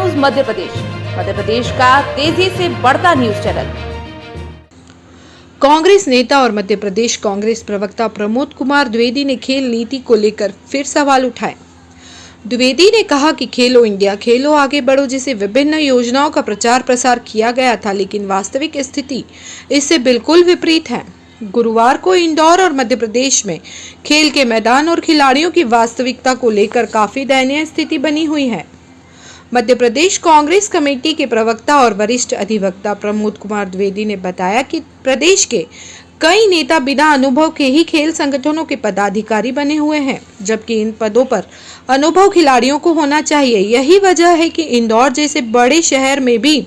News Madhya Pradesh का तेजी से बढ़ता न्यूज चैनल। कांग्रेस नेता और मध्य प्रदेश कांग्रेस प्रवक्ता प्रमोद कुमार द्विवेदी ने खेल नीति को लेकर फिर सवाल उठाए। द्विवेदी ने कहा कि खेलो इंडिया, खेलो आगे बढ़ो जैसे विभिन्न योजनाओं का प्रचार प्रसार किया गया था, लेकिन वास्तविक स्थिति इससे बिल्कुल विपरीत है। गुरुवार को इंदौर और मध्य प्रदेश में खेल के मैदान और खिलाड़ियों की वास्तविकता को लेकर काफी दयनीय स्थिति बनी हुई है। मध्य प्रदेश कांग्रेस कमेटी के प्रवक्ता और वरिष्ठ अधिवक्ता प्रमोद कुमार द्विवेदी ने बताया कि प्रदेश के कई नेता बिना अनुभव के ही खेल संगठनों के पदाधिकारी बने हुए हैं, जबकि इन पदों पर अनुभव खिलाड़ियों को होना चाहिए। यही वजह है कि इंदौर जैसे बड़े शहर में भी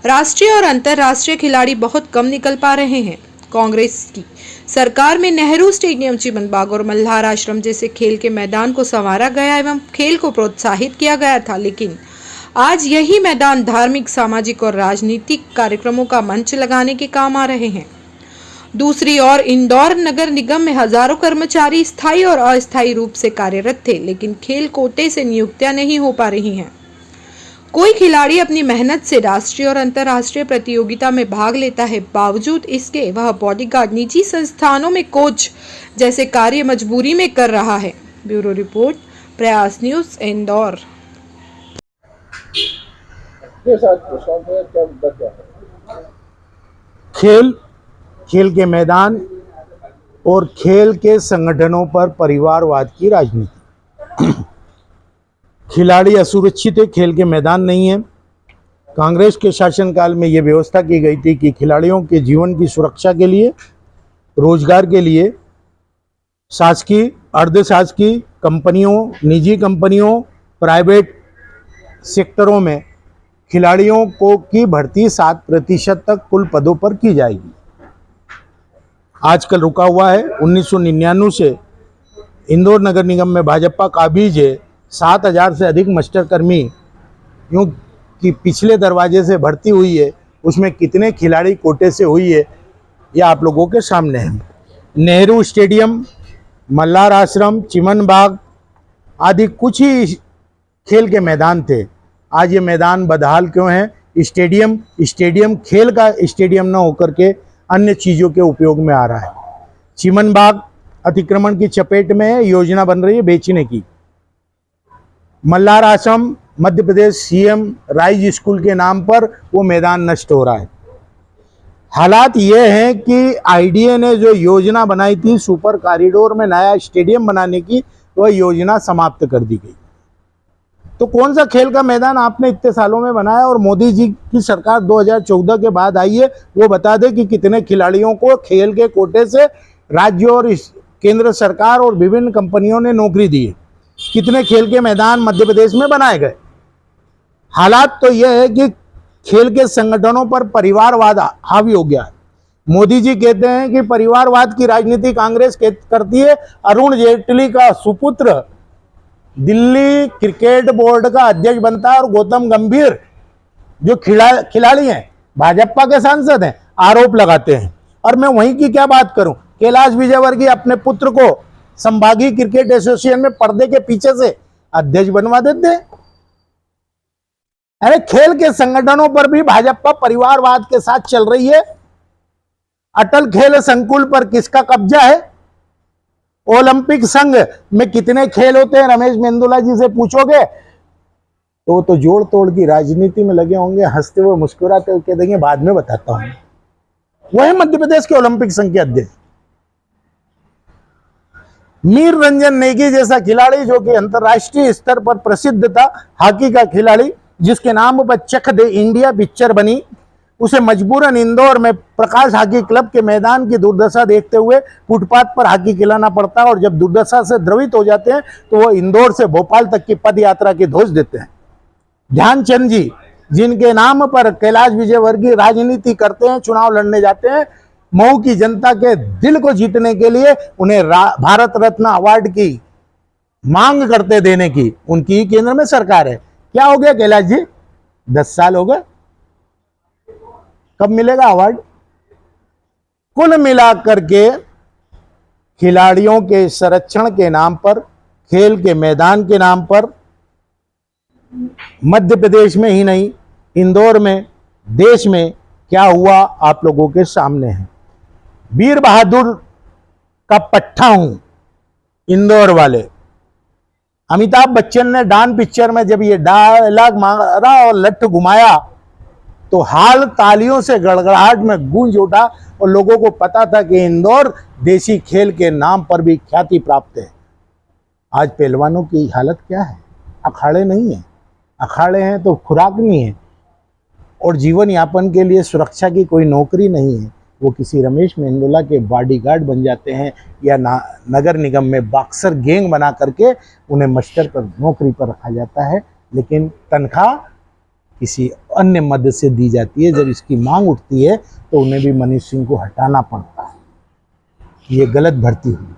राष्ट्रीय और अंतर्राष्ट्रीय खिलाड़ी बहुत कम निकल पा रहे हैं। कांग्रेस की सरकार में नेहरू स्टेडियम, चिमन बाग और मल्हार आश्रम जैसे खेल के मैदान को संवारा गया एवं खेल को प्रोत्साहित किया गया था, लेकिन आज यही मैदान धार्मिक, सामाजिक और राजनीतिक कार्यक्रमों का मंच लगाने के काम आ रहे हैं। दूसरी ओर इंदौर नगर निगम में हजारों कर्मचारी स्थायी और अस्थायी रूप से कार्यरत थे, लेकिन खेल कोटे से नियुक्तियां नहीं हो पा रही हैं। कोई खिलाड़ी अपनी मेहनत से राष्ट्रीय और अंतर्राष्ट्रीय प्रतियोगिता में भाग लेता है, बावजूद इसके वह बॉडीगार्ड, निजी संस्थानों में कोच जैसे कार्य मजबूरी में कर रहा है। ब्यूरो रिपोर्ट, प्रयास न्यूज, इंदौर। खेल के मैदान और खेल के संगठनों पर परिवारवाद की राजनीति। खिलाड़ी असुरक्षित है, खेल के मैदान नहीं है। कांग्रेस के शासनकाल में ये व्यवस्था की गई थी कि खिलाड़ियों के जीवन की सुरक्षा के लिए, रोजगार के लिए शासकीय, अर्धशासकीय कंपनियों, निजी कंपनियों, प्राइवेट सेक्टरों में खिलाड़ियों को की भर्ती 7% तक कुल पदों पर की जाएगी। आजकल रुका हुआ है। 1999 से इंदौर नगर निगम में भाजपा काबिज है। 7,000 से अधिक मास्टर कर्मी यूँ कि पिछले दरवाजे से भर्ती हुई है। उसमें कितने खिलाड़ी कोटे से हुई है ये आप लोगों के सामने है। नेहरू स्टेडियम, मल्हार आश्रम, चिमन बाग आदि कुछ ही खेल के मैदान थे। आज ये मैदान बदहाल क्यों है? स्टेडियम खेल का स्टेडियम न होकर के अन्य चीज़ों के उपयोग में आ रहा है। चिमन बाग अतिक्रमण की चपेट में है, योजना बन रही है बेचने की। मल्हार आश्रम Madhya Pradesh CM rise school के नाम पर वो मैदान नष्ट हो रहा है। हालात ये हैं कि आईडीए ने जो योजना बनाई थी सुपर कॉरिडोर में नया स्टेडियम बनाने की, वह योजना समाप्त कर दी गई। तो कौन सा खेल का मैदान आपने इतने सालों में बनाया? और मोदी जी की सरकार 2014 के बाद आई है, वो बता दे कि कितने खिलाड़ियों को खेल के कोटे से राज्य और केंद्र सरकार और विभिन्न कंपनियों ने नौकरी दी है। कितने खेल के मैदान मध्य प्रदेश में बनाए गए। हालात तो यह है कि खेल के संगठनों पर परिवारवाद हावी हो गया है। मोदी जी कहते हैं कि परिवारवाद की राजनीति कांग्रेस करती है। अरुण जेटली का सुपुत्र दिल्ली क्रिकेट बोर्ड का अध्यक्ष बनता है और गौतम गंभीर जो खिलाड़ी हैं, भाजपा के सांसद हैं, आरोप लगाते हैं। और मैं वहीं की क्या बात करूं, कैलाश विजयवर्गीय अपने पुत्र को संभागीय क्रिकेट एसोसिएशन में पर्दे के पीछे से अध्यक्ष बनवा देते हैं। अरे खेल के संगठनों पर भी भाजपा परिवारवाद के साथ चल रही है। अटल खेल संकुल पर किसका कब्जा है? ओलंपिक संघ में कितने खेल होते हैं? रमेश मेंदोला जी से पूछोगे तो वो तो जोड़ तोड़ की राजनीति में लगे होंगे, हंसते हुए मुस्कुराते हुए कह देंगे बाद में बताता हूं। वो है मध्य प्रदेश के ओलंपिक संघ के अध्यक्ष मीर रंजन नेगी जैसा खिलाड़ी, जो कि अंतर्राष्ट्रीय स्तर पर प्रसिद्ध था, हॉकी का खिलाड़ी, जिसके नाम पर चक दे इंडिया पिक्चर बनी। उसे मजबूरन इंदौर में प्रकाश हॉकी क्लब के मैदान की दुर्दशा देखते हुए फुटपाथ पर हॉकी खिलाना पड़ता है, और जब दुर्दशा से द्रवित हो जाते हैं तो वो इंदौर से भोपाल तक की पद यात्रा की धोष देते हैं। ध्यानचंद जी, जिनके नाम पर कैलाश विजयवर्गीय राजनीति करते हैं, चुनाव लड़ने जाते हैं, मऊ की जनता के दिल को जीतने के लिए उन्हें भारत रत्न अवार्ड की मांग करते देने की उनकी केंद्र में सरकार है। क्या हो गया कैलाश जी? 10 साल हो गए, कब मिलेगा अवार्ड? कुल मिलाकर के खिलाड़ियों के संरक्षण के नाम पर, खेल के मैदान के नाम पर मध्य प्रदेश में ही नहीं, इंदौर में, देश में क्या हुआ आप लोगों के सामने है। वीर बहादुर का पट्टा हूं इंदौर वाले। अमिताभ बच्चन ने डान पिक्चर में जब ये डायलॉग मारा और लठ घुमाया तो हाल तालियों से गड़गड़ाहट में गूंज उठा और लोगों को पता था कि इंदौर देसी खेल के नाम पर भी ख्याति प्राप्त है। आज पहलवानों की हालत क्या है? अखाड़े नहीं है, अखाड़े हैं तो खुराक नहीं है और जीवन यापन के लिए सुरक्षा की कोई नौकरी नहीं है। वो किसी रमेश मेंदोला के बॉडीगार्ड बन जाते हैं या नगर निगम में बॉक्सर गैंग बना करके उन्हें मास्टर पर नौकरी पर रखा जाता है, लेकिन तनख्वाह किसी अन्य मद से दी जाती है। जब इसकी मांग उठती है तो उन्हें भी मनीष सिंह को हटाना पड़ता है। ये गलत भर्ती हुई।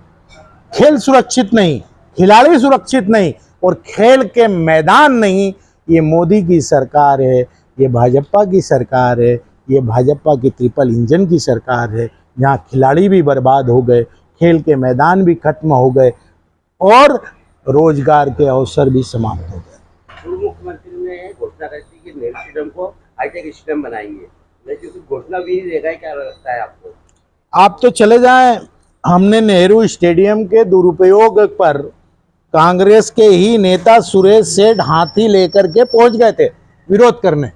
खेल सुरक्षित नहीं, खिलाड़ी सुरक्षित नहीं और खेल के मैदान नहीं। ये मोदी की सरकार है, ये भाजपा की सरकार है, ये भाजपा की ट्रिपल इंजन की सरकार है। यहाँ खिलाड़ी भी बर्बाद हो गए, खेल के मैदान भी खत्म हो गए और रोजगार के अवसर भी समाप्त हो गए। पूर्व मुख्यमंत्री ने घोषणा की थी कि नेहरू स्टेडियम को हाईटेक स्टेडियम बनाएंगे, लेकिन घोषणा भी नहीं रहेगा। क्या लगता है आपको? आप तो चले जाएं, हमने नेहरू स्टेडियम के दुरुपयोग पर कांग्रेस के ही नेता सुरेश सेठ हाथी लेकर के पहुंच गए थे विरोध करने।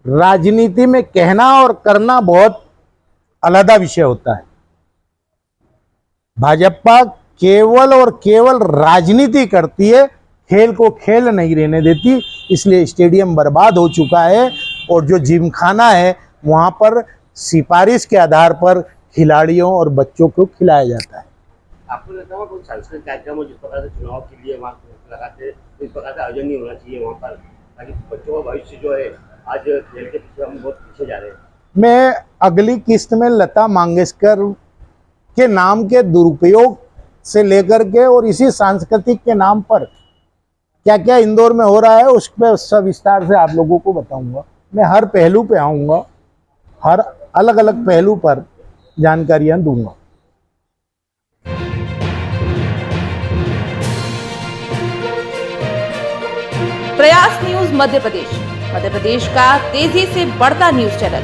राजनीति में कहना और करना बहुत अलग विषय होता है। भाजपा केवल और केवल राजनीति करती है, खेल को खेल नहीं रहने देती। इसलिए स्टेडियम बर्बाद हो चुका है और जो जिमखाना है वहां पर सिफारिश के आधार पर खिलाड़ियों और बच्चों को खिलाया जाता है। आपको लगता है कोई सांस्कृतिक कार्यक्रम हो जिस प्रकार से चुनाव के लिए वहाँ लगाते, इस प्रकार का आयोजन नहीं होना चाहिए वहाँ पर, ताकि बच्चों का भविष्य जो है आज खेल के पीछे हम बहुत पीछे जा रहे हैं। मैं अगली किस्त में लता मंगेशकर के नाम के दुरुपयोग से लेकर के और इसी सांस्कृतिक के नाम पर क्या क्या इंदौर में हो रहा है उस पर सविस्तार से आप लोगों को बताऊंगा। मैं हर पहलू पे आऊंगा, हर अलग अलग पहलू पर जानकारियां दूंगा। प्रयास न्यूज मध्य प्रदेश का तेजी से बढ़ता न्यूज चैनल।